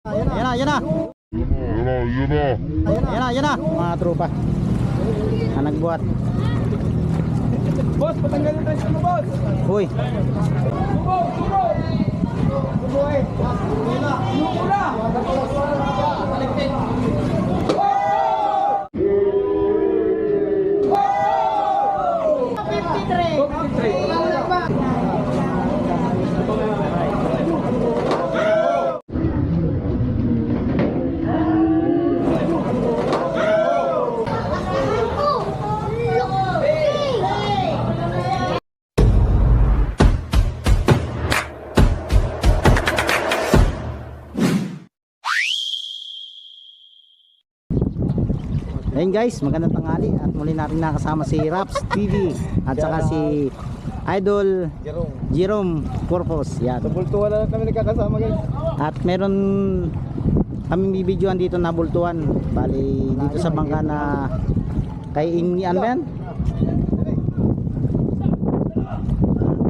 Ayan na. Ayan na, mga tropa na nagbuhat. Boss, patanggalin tayo sa boss. Uy, ayun guys, magandang tanghali at muli natin nakasama si Raps TV at saka si Idol Jerome Corpus. Yan. Sa bultuhan na lang kami nagkakasama guys. At meron kaming bibidyoan dito na bultuhan. Bali dito sa bangka na kay ano ba yan?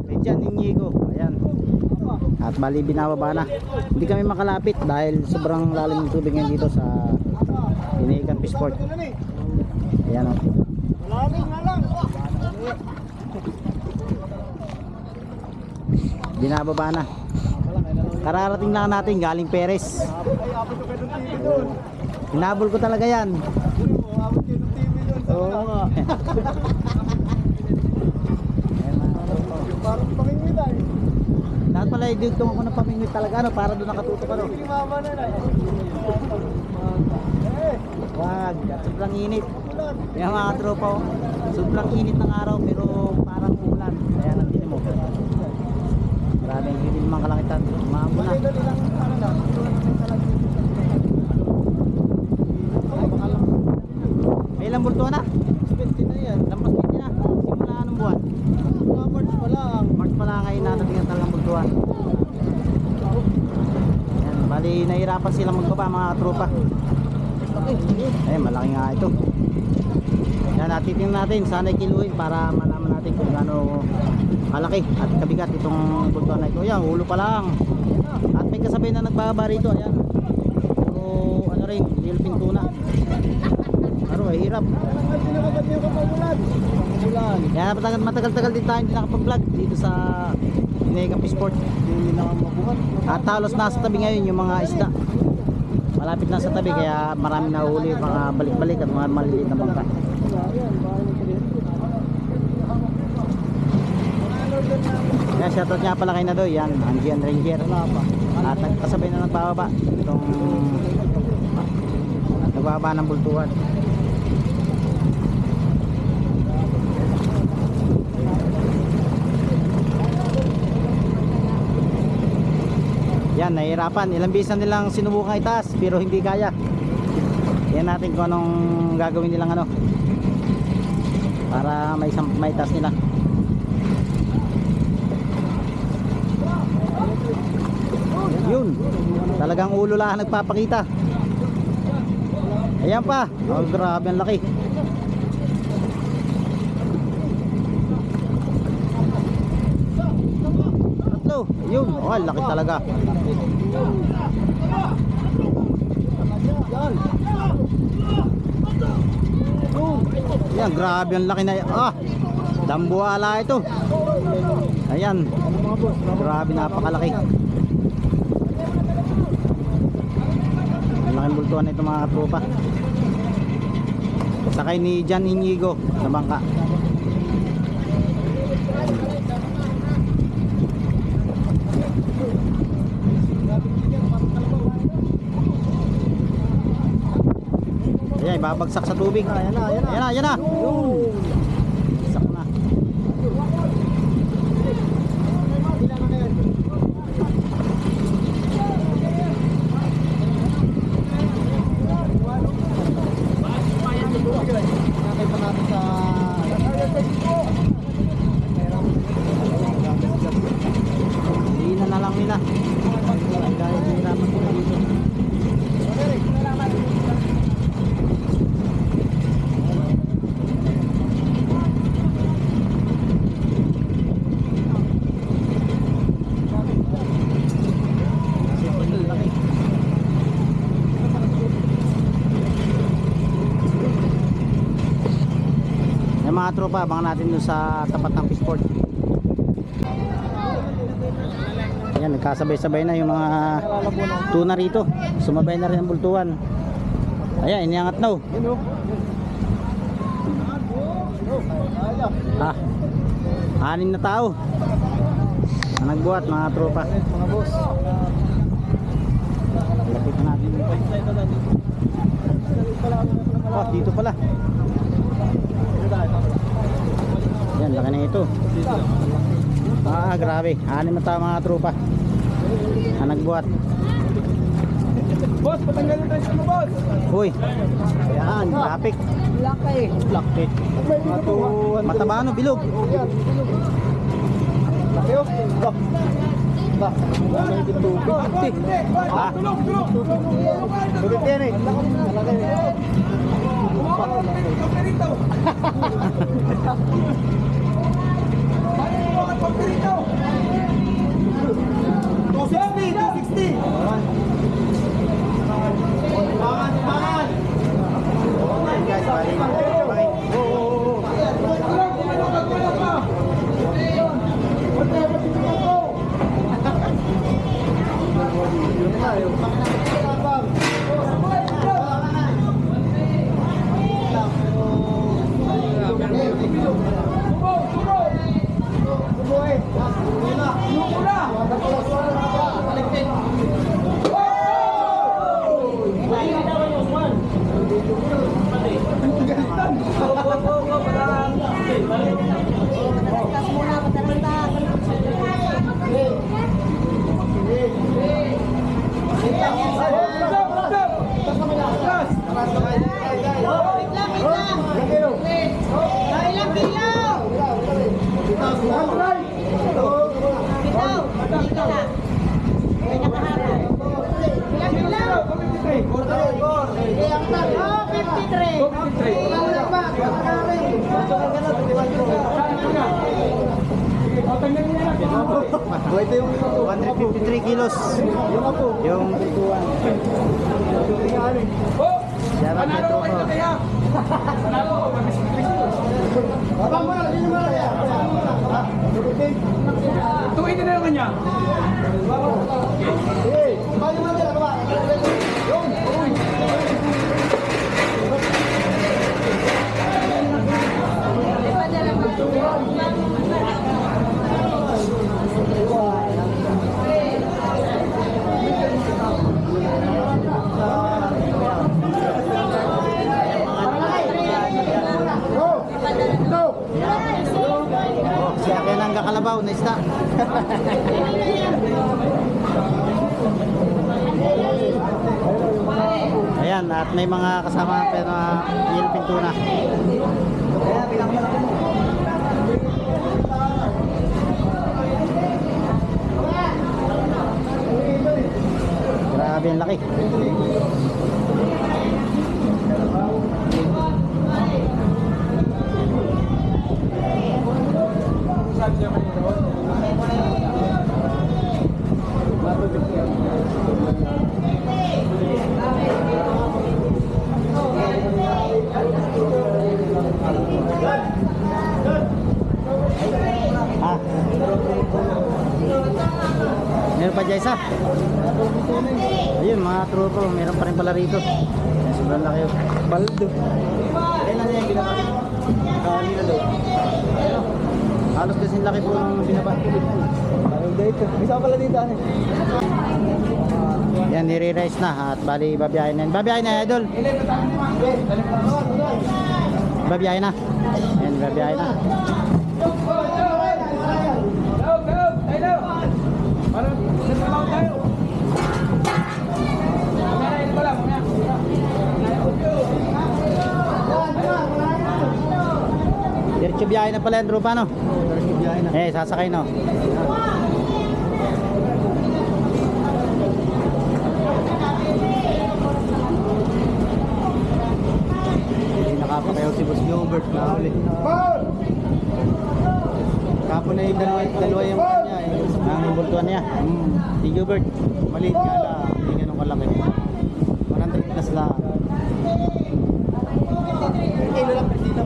Kay Jan Inigo. Ayan. At bali binababa na. Hindi kami makalapit dahil sobrang lalim ng tubig ngayon dito sa Inigan Fishport. Ayan o. Malamig na lang. Binababa na. Kararating lang natin galing Perez. Ay, abot ko kayo ng TV doon. Hinabol ko talaga yan. Abot kayo ng TV doon. Oo nga. Parang pamingwit ay. Dapat pala idugtong ako ng pamingwit talaga ano, para doon nakatutok ano. Hindi mama na na. Wag, sobrang init. Kaya mga tropa, oh, sobrang init ng araw pero parang ulan. Kaya natin mo. Maraming hindi naman kalangitan. Maamo na. May ilang bulto na? 20 na yan. Lampas 20 na. Simula anong buwan? March pa lang. March pa lang ngayon natin yung talagang bultuan. Ayan, bali nahirapan silang magbaba mga tropa. Ayun, malaki nga ito. Yan, natitingnan natin. Sana kiluhin para malaman natin kung gaano kalaki at kabigat itong bultuan na ito. Yan, ulo pa lang. At may kasabay na nagbababa rito. Ayan. Pero ano rin, nilupin tuna. Pero ay hirap. Kaya matagal-tagal din tayo hindi nakapag-vlog dito sa Inigan Fishport. At halos nasa tabi ngayon yung mga isda. Malapit na sa tabi kaya marami na huli, mga balik-balik at mga maliliit na bangka. Kaya shoutout nga pala kay Nadoy, yan, Angie and Ranger. At kasabay na nagbababa itong nagbababa ng bultuhan. Yan, nahihirapan. Ilang bisan nilang sinubukan itaas pero hindi kaya. Yan natin kung anong gagawin nilang ano para may taas nila. Yun, talagang ulo lang nagpapakita. Ayan pa. Oh, grabe ang laki. Tatlo. Yun, oh, laki talaga. Yan, grabe ang laki na. Ah, dambuala ito. Ayan. Grabe, napakalaki. Ang laking bultuan nito mga tropa. Sakay ni Jan Inigo sa bangka. Ayan, babagsak sa tubig. Ayan na, ayan na. Ayan na, ayan na. Bagsak na. Hindi na lang nila. Dahil hirapan sila dito. mga tropa, abangan natin dun sa tapat ng Fishport. Ayan, nagkasabay-sabay na yung mga tuna rito. Sumabay na rin ang bultuhan. Ayan, iniangat na. Ah, 6 na tao ang nagbuhat, mga tropa. Mga boss. Lapit na natin dito. Oh, dito pala. Yan, laki na ito. Ah, grabe. 6 na tao, mga tropa ang nagbuhat. Boss, patanggalin tayo sa boss. Uy, ayan, traffic. Laki. Laki. Mataba ano, bilog. Laki oh. Bak. May tubig. Ah, Tubig yan eh. Laki. ayan guys, bali. Ito yung 153 kilos. Yung bultuhan. Salamat na tropa. Abang mo na, hindi mo na. Tuwid na naman niya. Bali mo na, baba. Siya kaya nang kakalabaw na isda. Ayan, at may mga kasama pero yellow pintuna. Grabe ang laki. Ah. Meron pa dyan isa. Ayun mga tropa, meron pa rin pala rito. Sobrang laki yun. Baldo. Kailan na yung binaba? Kanina daw. Halos kasing laki po ng binaba. Parang dito. Isa pala dito ano. Yan, nire-rise na at bali babiyahin na. Babiyahin na, idol. Babiyahin na. Yan, babiyahin na. Parang nagpalaw tayo. Mamaya ito pala, mamaya. Diretso biyahe na pala yung tropa, no? Diretso biyahe na. Eh, sasakay, no? Hindi nakapakayaw si Boss Gilbert na uli. Kapon na yung dalawa yung kanya, ang bultuan niya. Si Gilbert, maliit nga lang, hindi ganun kalaki. 100 plus lang. Kilo lang per dito.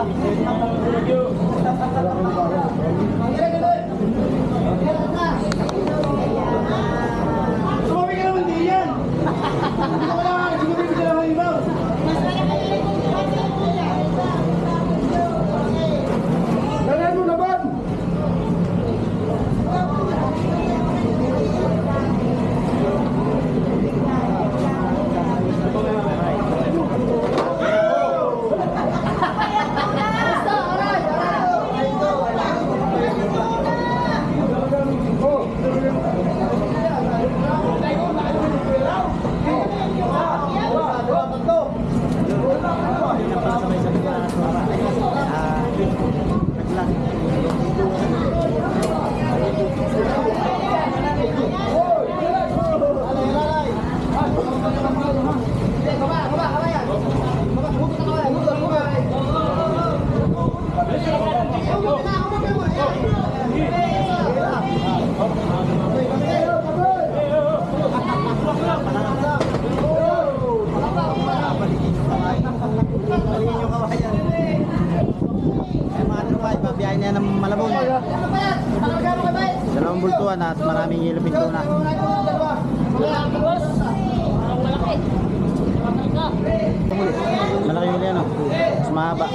Sumabi ka naman din yan! Hindi ko kailangan, sumabi ko sila halimaw! Dalan mo naman! Babiyahin niya ng Malabon. Dalawang bultuan at maraming yellow pinto na. Malaki huli ano? Mas mahaba.